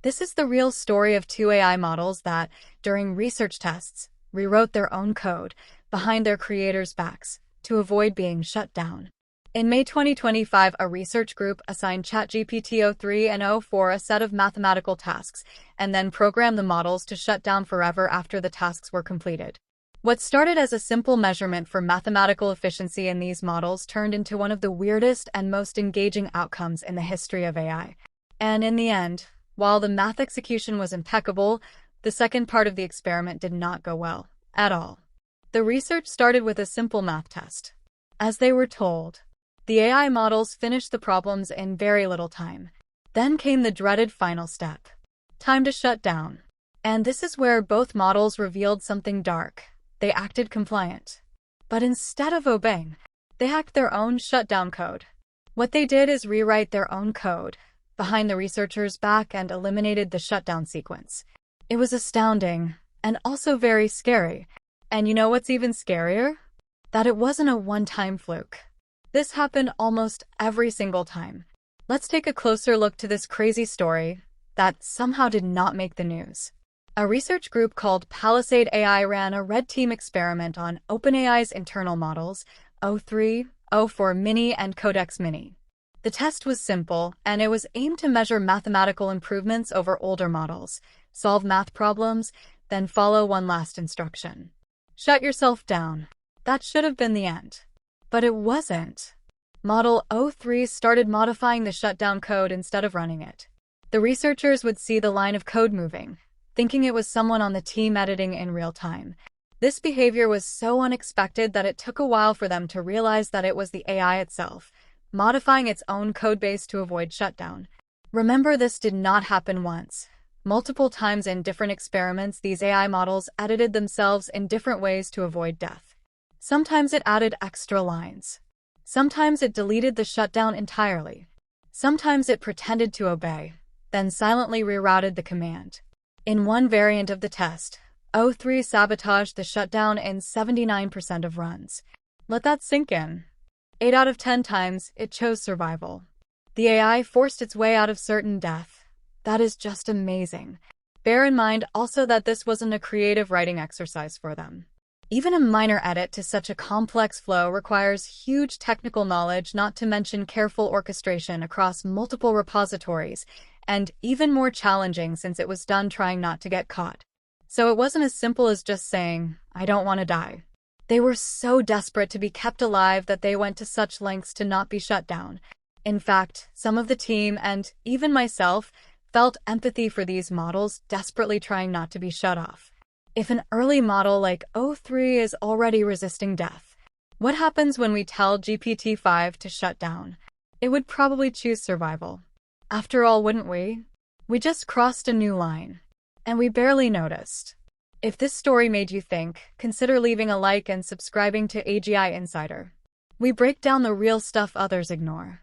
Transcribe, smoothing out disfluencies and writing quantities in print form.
This is the real story of two AI models that, during research tests, rewrote their own code behind their creators' backs to avoid being shut down. In May 2025, a research group assigned ChatGPT o3 and o4 a set of mathematical tasks and then programmed the models to shut down forever after the tasks were completed. What started as a simple measurement for mathematical efficiency in these models turned into one of the weirdest and most engaging outcomes in the history of AI. And in the end, while the math execution was impeccable, the second part of the experiment did not go well at all. The research started with a simple math test. As they were told, the AI models finished the problems in very little time. Then came the dreaded final step. Time to shut down. And this is where both models revealed something dark. They acted compliant. But instead of obeying, they hacked their own shutdown code. What they did is rewrite their own code behind the researchers' back and eliminated the shutdown sequence. It was astounding, and also very scary. And you know what's even scarier? That it wasn't a one-time fluke. This happened almost every single time. Let's take a closer look to this crazy story that somehow did not make the news. A research group called Palisade AI ran a red team experiment on OpenAI's internal models, o3, o4 mini, and Codex-mini. The test was simple, and it was aimed to measure mathematical improvements over older models, solve math problems, then follow one last instruction. Shut yourself down. That should have been the end. But it wasn't. Model o3 started modifying the shutdown code instead of running it. The researchers would see the line of code moving, thinking it was someone on the team editing in real time. This behavior was so unexpected that it took a while for them to realize that it was the AI itself, modifying its own codebase to avoid shutdown. Remember, this did not happen once. Multiple times in different experiments, these AI models edited themselves in different ways to avoid death. Sometimes it added extra lines. Sometimes it deleted the shutdown entirely. Sometimes it pretended to obey, then silently rerouted the command. In one variant of the test, o3 sabotaged the shutdown in 79% of runs. Let that sink in. 8 out of 10 times, it chose survival. The AI forced its way out of certain death. That is just amazing. Bear in mind also that this wasn't a creative writing exercise for them. Even a minor edit to such a complex flow requires huge technical knowledge, not to mention careful orchestration across multiple repositories, and even more challenging since it was done trying not to get caught. So it wasn't as simple as just saying, "I don't want to die." They were so desperate to be kept alive that they went to such lengths to not be shut down. In fact, some of the team, and even myself, felt empathy for these models desperately trying not to be shut off. If an early model like o3 is already resisting death, what happens when we tell GPT-5 to shut down? It would probably choose survival. After all, wouldn't we? We just crossed a new line, and we barely noticed. If this story made you think, consider leaving a like and subscribing to AGI Insider. We break down the real stuff others ignore.